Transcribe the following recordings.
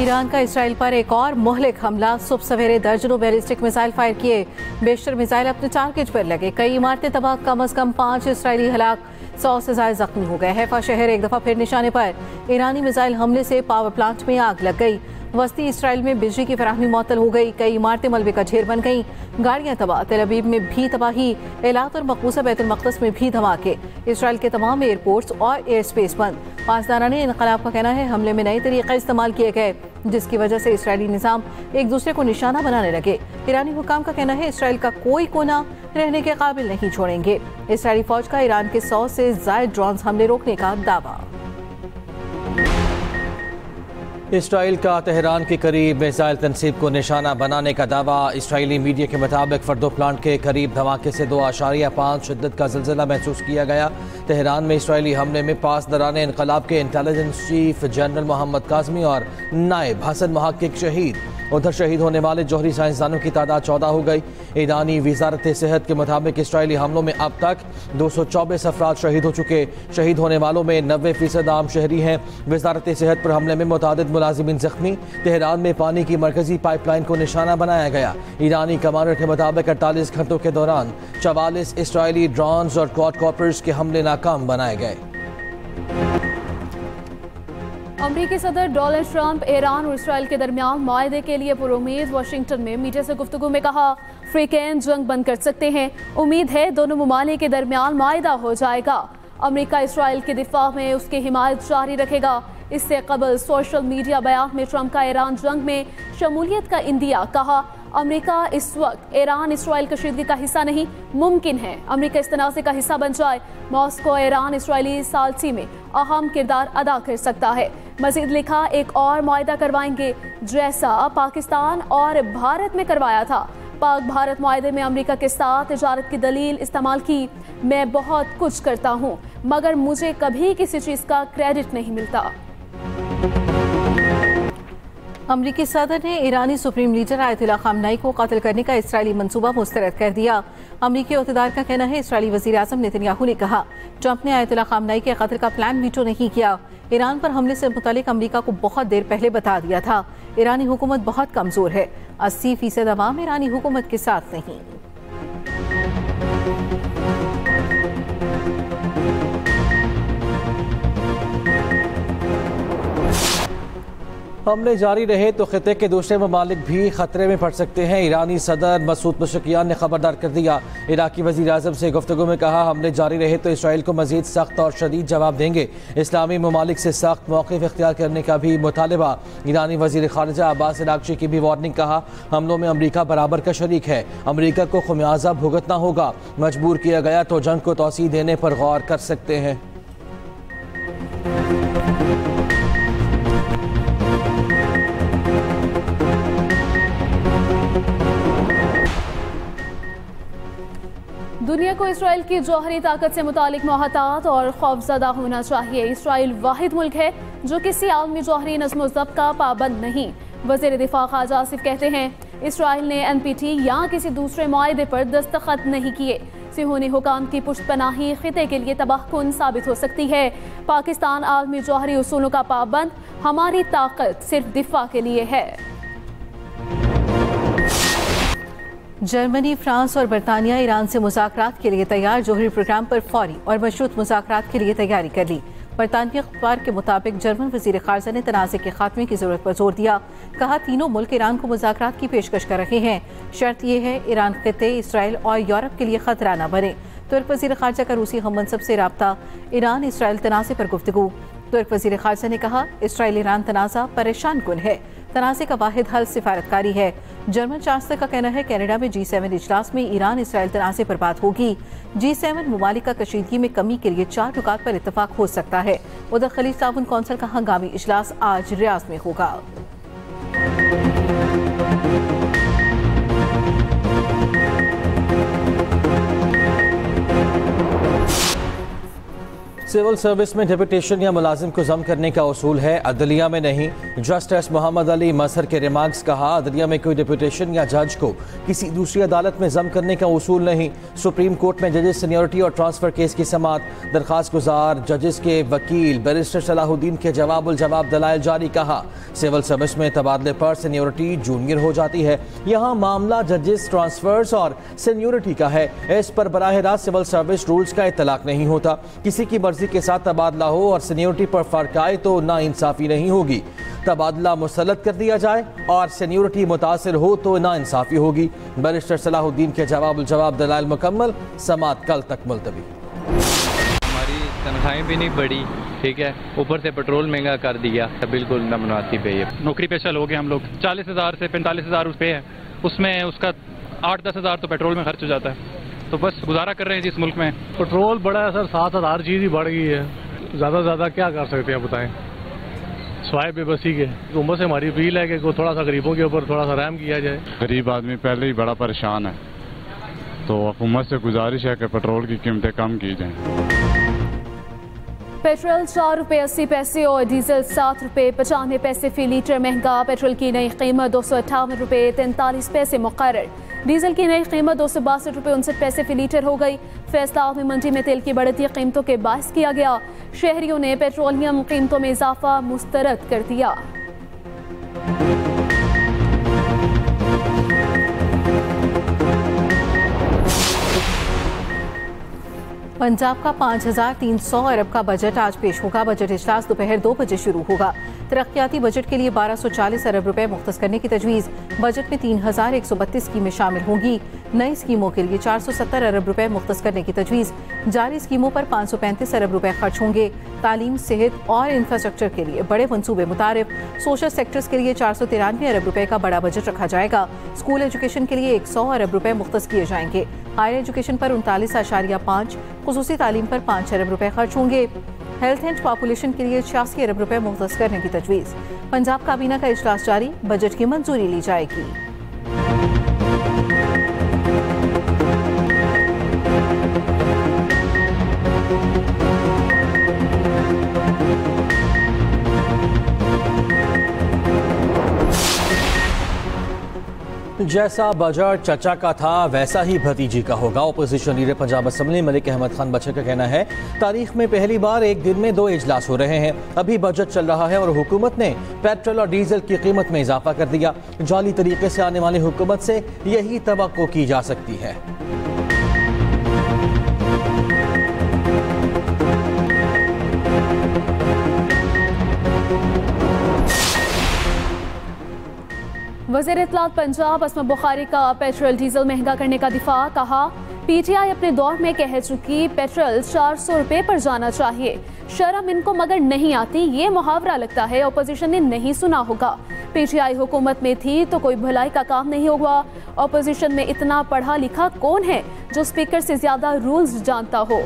Iran का Israel पर एक और मुहलिक हमला। सुबह सवेरे दर्जनों बैलिस्टिक मिसाइल फायर किए। बेशतर मिसाइल अपने टारगेट पर लगे। कई इमारतें तबाह, कम से कम 5 इसराइली हलाक, 100 से ज्यादा जख्मी हो गए। हैफा शहर एक दफा फिर निशाने पर। ईरानी मिसाइल हमले से पावर प्लांट में आग लग गई। वस्ती इसराइल में बिजली की फराहमी मुअत्तल हो गई। कई इमारतें मलबे का ढेर बन गईं। गाड़ियां तबाह। तेल अवीव में भी तबाही। एलात और मकबूजा बैतुल मक़दस में भी धमाके। इसराइल के तमाम एयरपोर्ट्स और एयर स्पेस बंद। पासदारान इनक़लाब का कहना है हमले में नए तरीक़े इस्तेमाल किए गए, जिसकी वजह से इसराइली निज़ाम एक दूसरे को निशाना बनाने लगे। ईरानी हुकाम का कहना है इसराइल का कोई कोना रहने के काबिल नहीं छोड़ेंगे। इसराइली फौज का ईरान के 100 से ज़ायद ड्रोन हमले रोकने का दावा। इसराइल का तेहरान के करीब मिसाइल तनसीब को निशाना बनाने का दावा। इसराइली मीडिया के मुताबिक फर्दो प्लांट के करीब धमाके से 2.5 शिद्दत का ज़िलज़िला महसूस किया गया। तेहरान में इसराइली हमले में पासदारान इनक़लाब के intelligence chief general Mohammad Kazemi और नायब हसन मुहक्किक शहीद। उधर शहीद होने वाले जौहरी साइंसदानों की तादाद 14 हो गई। ईरानी वज़ारत सेहत के मुताबिक इसराइली हमलों में अब तक 224 अफराद शहीद हो चुके। शहीद होने वालों में 90% आम शहरी हैं। वज़ारत सेहत पर हमले में मुतादिद मुलाजिमीन जख्मी। तेहरान में पानी की मरकजी पाइपलाइन को निशाना बनाया गया। ईरानी कमांडर के मुताबिक 48 घंटों के दौरान 44 इसराइली ड्रोन्स और क्वाडकॉप्टर्स के हमले नाकाम बनाए गए। अमरीकी सदर डोनाल्ड ट्रंप ईरान और इसराइल के दरमियान मुआहदे के लिए पुरुमीद। वाशिंगटन में मीडिया से गुफ्तगू में कहा फ्रीकैन जंग बंद कर सकते हैं। उम्मीद है दोनों ममालिक के दरमियान मुआहदा हो जाएगा। अमरीका इसराइल के दिफा में उसकी हिमायत जारी रखेगा। इससे कबल सोशल मीडिया बयान में ट्रंप का ईरान जंग में शमूलियत का इंदिया। कहा अमरीका इस वक्त ईरान इसराइल कशीदगी का हिस्सा नहीं। मुमकिन है अमरीका इस तनाज़े का हिस्सा बन जाए। मॉस्को ईरान इसराइली सालसी में अहम किरदार अदा कर सकता है। मजीद लिखा एक और मुआहदा करवाएंगे जैसा पाकिस्तान और भारत में करवाया था। पाक भारत मुआहदे में अमरीका के साथ तिजारत की दलील इस्तेमाल की। मैं बहुत कुछ करता हूँ मगर मुझे कभी किसी चीज़ का क्रेडिट नहीं मिलता। अमरीकी सदर ने ईरानी सुप्रीम लीडर आयतुल्लाह खामनेई को कत्ल करने का इसराइली मंसूबा मुस्तरद कर दिया। अमरीकी अहदेदार का कहना है इसराइली वज़ीर आज़म नेतन्याहू ने कहा ट्रंप ने आयतुल्लाह खामनेई के कत्ल का प्लान वीटो नहीं किया। ईरान पर हमले से मुतालिक अमरीका को बहुत देर पहले बता दिया था। ईरानी हुकूमत बहुत कमज़ोर है। 80% अवाम ईरानी हुकूमत के साथ नहीं। हमले जारी रहे तो खिते के दूसरे ममालिक भी खतरे में पड़ सकते हैं। ईरानी सदर मसूद पशकियान ने खबरदार कर दिया। इराकी वज़ीर आज़म से गुफ्तगू में कहा हमले जारी रहे तो इसराइल को मज़ीद सख्त और शदीद जवाब देंगे। इस्लामी ममालिक से सख्त मौक़िफ़ इख्तियार करने का भी मुतालबा। ईरानी वज़ीर ख़ारिजा अब्बास अराग़ची की भी वार्निंग। कहा हमलों में अमरीका बराबर का शरीक है। अमरीका को ख़मियाज़ा भुगतना होगा। मजबूर किया गया तो जंग को तोसी देने पर गौर कर सकते हैं। दुनिया को इसराइल की जौहरी ताकत से मुतालिक मोहतात और खौफजदा होना चाहिए। इसराइल वाहिद मुल्क है जो किसी आलमी जौहरी नज़्म व ज़ब्त का पाबंद नहीं। वज़ीर दिफा ख़ाजा आसिफ कहते हैं इसराइल ने NPT या किसी दूसरे मुआहदे पर दस्तखत नहीं किए। सिहोनी हुकाम की पुष्टपनाही खिते के लिए तबाहकुन साबित हो सकती है। पाकिस्तान आलमी जौहरी उसूलों का पाबंद। हमारी ताकत सिर्फ दिफा के लिए है। जर्मनी, फ्रांस और बरतानिया ईरान से मुज़ाकरात के लिए तैयार। जौहरी प्रोग्राम पर फौरी और मशरूत मुज़ाकरात के लिए तैयारी कर ली। बरतानिया अखबार के मुताबिक जर्मन वज़ीर ख़ारजा ने तनाज़े के खात्मे की ज़रूरत पर जोर दिया। कहा तीनों मुल्क ईरान को मुज़ाकरात की पेशकश कर रहे हैं। शर्त यह है ईरान खित्ते, इसराइल और यूरोप के लिए ख़तरा न बने। तुर्क वज़ीर ख़ारजा का रूसी हम मनसब से रब्ता। ईरान इसराइल तनाज़े पर गुफ्तगू। तुर्क वज़ीर ख़ारजा ने कहा इसराइल ईरान तनाज़ा परेशान कुन है। तनाज़े का वाहिद हल सिफारतकारी है। जर्मन चांसलर का कहना है कनाडा में G7 इजलास में ईरान इसराइल तनाज़े पर बात होगी। G7 ममालिक का कशीदगी में कमी के लिए 4 नुकात पर इत्तफाक हो सकता है। उधर खलीज ताउन कौंसिल का हंगामी इजलास आज रियाद में होगा। सिविल सर्विस में डिप्यूटेशन या मुलाजिम को जम करने का उसूल है, अदलिया में नहीं। जस्टिस मोहम्मद अली मजहर के रिमार्क्स कहा, अदलिया में कोई डिप्यूटेशन या जज को किसी दूसरी अदालत में जम करने का उसूल नहीं। सुप्रीम कोर्ट में जजेस सीनियरिटी और ट्रांसफर केस की समाअत, दरखास्त गुजार जजेस के वकील बैरिस्टर सलाहुद्दीन के जवाब दलाइल जारी। कहा, सिविल सर्विस में तबादले पर सीनियरिटी जूनियर हो जाती है, यहाँ मामला जजेस ट्रांसफर्स और सीनियरिटी का है। इस पर बराह रास्त सिविल सर्विस रूल्स का इतलाक नहीं होता। किसी की मर्जी के साथ तबादला हो और सीनियरिटी पर फर्क आए तो ना इंसाफी नहीं होगी। तबादला मुसल्लत कर दिया जाए और सीनियरिटी मुतासिर हो तो ना इंसाफी होगी। बैरिस्टर सलाहुद्दीन के जवाब दलाइल मुकम्मल, समाअत कल तक मुलतवी। हमारी तनख्वाहें भी नहीं बढ़ी, ठीक है, ऊपर से पेट्रोल महंगा कर दिया, बिल्कुल ना मुनासिब है ये। नौकरी पेशा लोग हैं हम लोग, 40,000 से 45,000 रुपये है, उसमें उसका 8-10 हज़ार तो पेट्रोल में खर्च हो जाता है, तो बस गुजारा कर रहे हैं जिस मुल्क में। पेट्रोल बढ़ा है सर, 7,000 चीज़ ही बढ़ गई है, ज़्यादा से ज़्यादा क्या कर सकते हैं बताएं, स्वाय बेबसी के। हुकूमत से हमारी अपील है कि थोड़ा सा गरीबों के ऊपर थोड़ा सा रहम किया जाए। गरीब आदमी पहले ही बड़ा परेशान है, तो हुकूमत से गुजारिश है कि पेट्रोल की कीमतें कम की जाएं। पेट्रोल 4 रुपये 80 पैसे और डीजल 7 रुपये 95 पैसे फी लीटर महंगा। पेट्रोल की नई कीमत 258 रुपये 43 पैसे मुकर्रर। डीजल की नई कीमत 262 रुपये 59 पैसे फी लीटर हो गई। फैसला में मंडी में तेल की बढ़ती कीमतों के बायस किया गया। शहरियों ने पेट्रोलियम कीमतों में इजाफा मुस्तरद कर दिया। पंजाब का 5,300 अरब का बजट आज पेश होगा। बजट इजलास दोपहर 2 बजे शुरू होगा। तरक्याती बजट के लिए 1240 अरब रुपए मुख्तस करने की तजवीज़। बजट में 3,132 स्कीमें शामिल होंगी। नई स्कीमों के लिए 470 अरब रुपए मुख्तस करने की तजवीज़। जारी स्कीमों पर 535 अरब रुपए खर्च होंगे। तालीम, सेहत और इंफ्रास्ट्रक्चर के लिए बड़े मनसूबे मुतारिफ। सोशल सेक्टर्स के लिए 493 अरब रुपए का बड़ा बजट रखा जाएगा। स्कूल एजुकेशन के लिए 100 अरब रुपए मुख्तस किए जाएंगे। हायर एजुकेशन पर 39.5, खुसूसी तालीम पर 5 अरब रुपए खर्च होंगे। हेल्थ एंड पॉपुलेशन के लिए 86 अरब रुपए मुख्तस करने की तजवीज़। पंजाब काबीना का इजलास जारी, बजट की मंजूरी ली जाएगी। जैसा बजट चचा का था वैसा ही भतीजी का होगा। Opposition leader Punjab assembly Malik Ahmad Khan Bhachar का कहना है, तारीख में पहली बार एक दिन में 2 इजलास हो रहे हैं। अभी बजट चल रहा है और हुकूमत ने पेट्रोल और डीजल की कीमत में इजाफा कर दिया। जाली तरीके से आने वाली हुकूमत से यही तवक्को की जा सकती है। वज़ीर इत्तलात पंजाब असमत बुखारी का पेट्रोल डीजल महंगा करने का दिफा। कहा, पीटीआई अपने दौर में कह चुकी पेट्रोल 400 रुपए पर जाना चाहिए। शर्म इनको मगर नहीं आती, ये मुहावरा लगता है ओपोजिशन ने नहीं सुना होगा। पीटीआई हुकूमत में थी तो कोई भलाई का काम नहीं हुआ। ओपोजिशन में इतना पढ़ा लिखा कौन है जो स्पीकर से ज्यादा रूल्स जानता हो।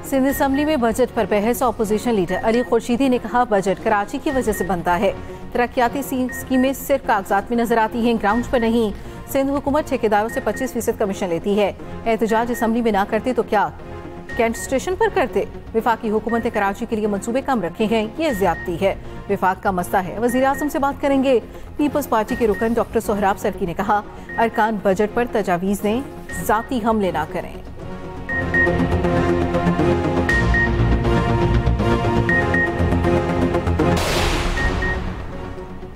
सिंध असम्बली में बजट पर बहस। ऑपोजिशन लीडर अली खुर्शीदी ने कहा, बजट कराची की वजह से बनता है। तरक्याती स्कीमें सिर्फ कागजात में नजर आती हैं, ग्राउंड पर नहीं। सिंध हुकूमत ठेकेदारों से 25% कमीशन लेती है। एहतजाज असम्बली में ना करते तो क्या कैंट स्टेशन पर करते। विफाकी हुकूमत ने कराची के लिए मंसूबे कम रखे हैं, ये ज्यादती है। विफाक का मसला है, वज़ीर आज़म से बात करेंगे। पीपल्स पार्टी के रुकन डॉक्टर सोहराब सरकी ने कहा, अरकान बजट पर तजावीज़ दें, ज़ाती हमले ना करें।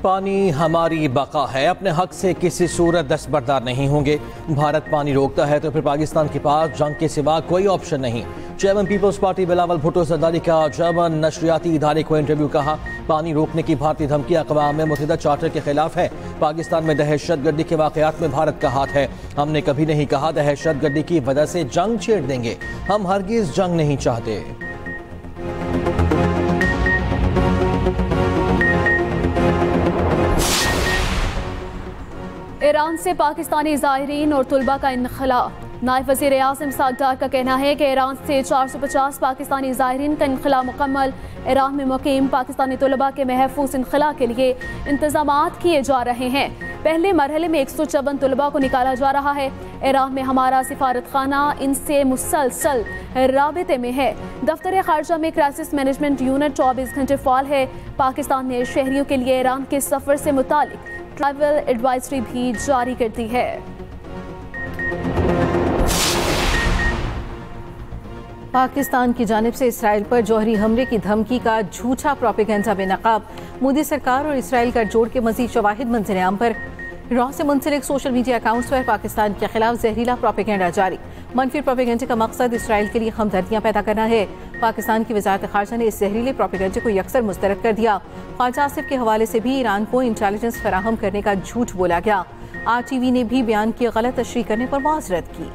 पानी हमारी बका है, अपने हक से किसी सूरत दस्तबरदार नहीं होंगे। भारत पानी रोकता है तो फिर पाकिस्तान के पास जंग के सिवा कोई ऑप्शन नहीं। Chairman people's party Bilawal Bhutto Zardari का जर्मन नशरियाती इदारे को इंटरव्यू। कहा, पानी रोकने की भारतीय धमकी अक़वाम मुत्तहिदा चार्टर के खिलाफ है। पाकिस्तान में दहशतगर्दी के वाक़यात में भारत का हाथ है। हमने कभी नहीं कहा दहशतगर्दी की वजह से जंग छेड़ देंगे। हम हरगिज़ जंग नहीं चाहते। ईरान से पाकिस्तानी ज़ायरीन और तुलबा का इनखला। नायब वज़ीर आज़म सागदार का कहना है कि ईरान से 450 पाकिस्तानी ज़ायरीन का इनखला मुकम्मल। ईरान में मुकीम पाकिस्तानी तुलबा के महफूज इनखला के लिए इंतजामात किए जा रहे हैं। पहले मरहले में 154 तलबा को निकाला जा रहा है। ईरान में हमारा सिफारत खाना इनसे मुसलसल राबिते में है। दफ्तर खारजा में क्राइसिस मैनेजमेंट यूनिट 24 घंटे फाल है। पाकिस्तान ने शहरियों के लिए ईरान के सफर से मुतालिक ट्रैवल एडवाइजरी भी जारी कर दी है। पाकिस्तान की जानिब से इसराइल पर जौहरी हमले की धमकी का झूठा प्रोपेगेंडा बेनकाब। मोदी सरकार और इसराइल का जोड़ के मजीद शवाहिद मंजर-ए-आम पर। रॉ से मुंसलिक सोशल मीडिया अकाउंट्स पर पाकिस्तान के खिलाफ जहरीला प्रोपेगेंडा जारी। मनफी प्रोपेगेंडे का मकसद इसराइल के लिए हमदर्दियां पैदा करना है। पाकिस्तान की वजारत खारजा ने इस जहरीले प्रोपेगेंडे को यकसर मुस्तरद कर दिया। ख्वाजा आसिफ के हवाले से भी ईरान को इंटेलिजेंस फराहम करने का झूठ बोला गया। RTV ने भी बयान की गलत तशरीह करने पर माजरत की।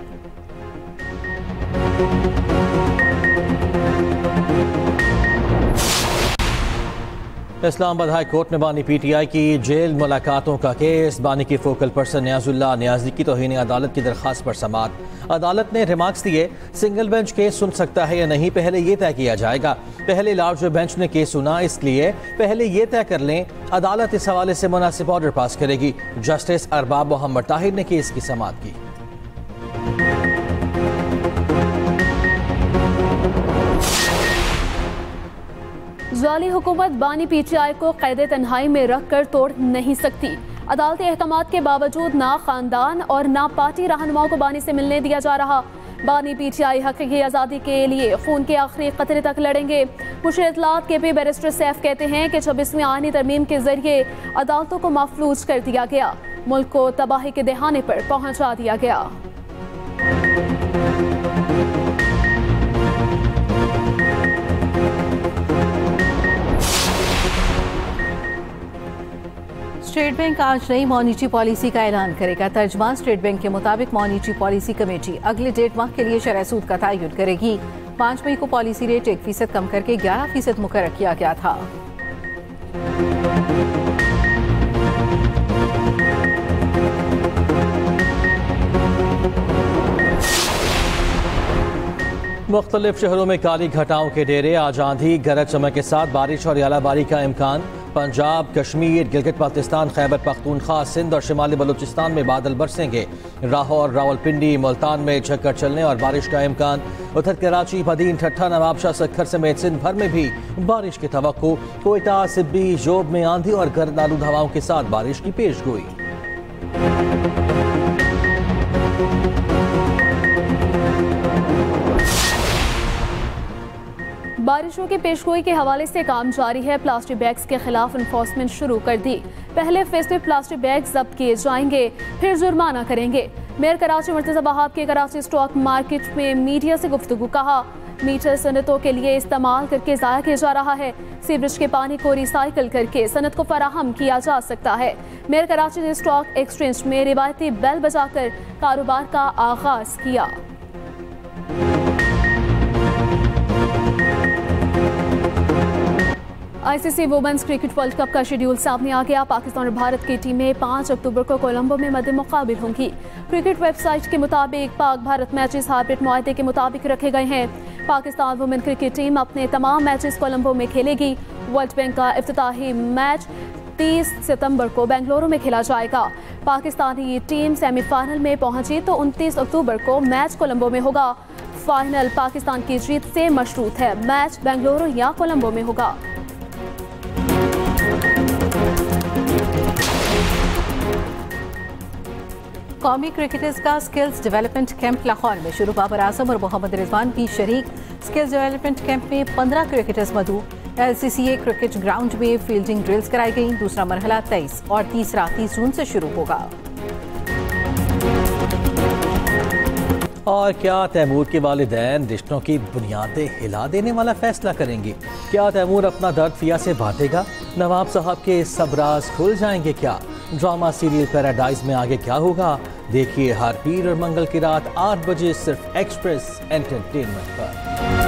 इस्लामाबाद हाई कोर्ट में बानी PTI की जेल मुलाकातों का केस। बानी की फोकल पर्सन नियाजुल्लाह नियाजी की तौहीन अदालत की दरख्वास्त पर समाअत। अदालत ने रिमार्क्स दिए, सिंगल बेंच केस सुन सकता है या नहीं पहले ये तय किया जाएगा। पहले लार्ज बेंच ने केस सुना, इसलिए पहले ये तय कर लें। अदालत इस हवाले से मुनासिब ऑर्डर पास करेगी। जस्टिस अरबाब मोहम्मद ताहिर ने केस की समाअत की। जाली हुकूमत बानी PTI को कैद तन्हाई में रख कर तोड़ नहीं सकती। अदालती अहकामात के बावजूद ना खानदान और ना पार्टी रहनुमाओं को बानी से मिलने दिया जा रहा। बानी PTI हकीकी आज़ादी के लिए खून के आखिरी कतरे तक लड़ेंगे। मुशीर इत्तलात KP बैरिस्टर सैफ कहते हैं कि 26वीं आईनी तरमीम के जरिए अदालतों को महफूज कर दिया गया, मुल्क को तबाही के दहाने पर पहुंचा दिया गया। स्टेट बैंक आज नई मॉनिटरी पॉलिसी का ऐलान करेगा। तर्जमान स्टेट बैंक के मुताबिक मॉनिटरी पॉलिसी कमेटी अगले 1.5 माह के लिए शरह सूद का तयन करेगी। 5 मई को पॉलिसी रेट 1% कम करके 11% मुकर्रर किया गया था। मुख्तलिफ शहरों में काली घटाओं के डेरे। आज आंधी गरज चमक के साथ बारिश और यालाबारी का इम्कान। पंजाब, कश्मीर, गिलगित बाल्तिस्तान, खैबर पख्तूनख्वा, सिंध और शिमाली बलूचिस्तान में बादल बरसेंगे। लाहौर, रावलपिंडी, मुल्तान में झक्कर चलने और बारिश का इम्कान। उधर कराची, बदीन, ठट्ठा, नवाबशाह, सक्खर समेत सिंध भर में भी बारिश की तवक्को। कोयटा, सिब्बी, जोब में आंधी और गर्द आलूद हवाओं के साथ बारिश की पेशगोई। बारिशों की पेशगोई के हवाले से काम जारी है। प्लास्टिक बैग्स के खिलाफ इन्फोर्समेंट शुरू कर दी। पहले फेज में प्लास्टिक बैग जब्त किए जाएंगे, फिर जुर्माना करेंगे। मेयर कराची मुर्तज़ा बहाब के कराची स्टॉक मार्केट में मीडिया से गुफ्तगू। कहा, मीटर सनतों के लिए इस्तेमाल करके ज़ाया किया जा रहा है। सीवरेज के पानी को रिसाइकिल करके सनत को फराहम किया जा सकता है। मेयर कराची ने स्टॉक एक्सचेंज में रिवायती बेल बजाकर कारोबार का आगाज किया। ICC women's cricket world cup का शेड्यूल सामने आ गया। पाकिस्तान और भारत की टीमें 5 अक्टूबर को कोलंबो में मद्दे मुकाबिल होंगी। क्रिकेट वेबसाइट के मुताबिक पाक भारत मैचेस हाइब्रिड मुआहदे के मुताबिक रखे गए हैं। पाकिस्तान वुमेन क्रिकेट टीम अपने तमाम मैचेस कोलंबो में खेलेगी। वर्ल्ड बैंक का इफ्तिताही मैच 30 सितंबर को बेंगलुरु में खेला जाएगा। पाकिस्तानी टीम सेमीफाइनल में पहुंची तो 29 अक्टूबर को मैच कोलंबो में होगा। फाइनल पाकिस्तान की जीत से मशरूत है। मैच बेंगलुरु या कोलंबो में होगा। कौमी क्रिकेटर्स का स्किल्स डेवलपमेंट कैंप लाहौर में शुरू। बाबर आजम और मोहम्मद रिजवान भी शरीक। स्किल्स डेवलपमेंट कैंप में 15 क्रिकेटर्स मदऊ। LCCA क्रिकेट ग्राउंड में फील्डिंग ड्रिल्स कराई गई। दूसरा मरहला 23 और तीसरा 30 जून से शुरू होगा। और क्या तैमूर के वालिदैन रिश्तों की बुनियादें हिला देने वाला फैसला करेंगे? क्या तैमूर अपना दर्द फिया से बांटेगा? नवाब साहब के सब राज खुल जाएंगे क्या? ड्रामा सीरियल पैराडाइज में आगे क्या होगा? देखिए हर पीर और मंगल की रात 8 बजे सिर्फ एक्सप्रेस एंटरटेनमेंट पर।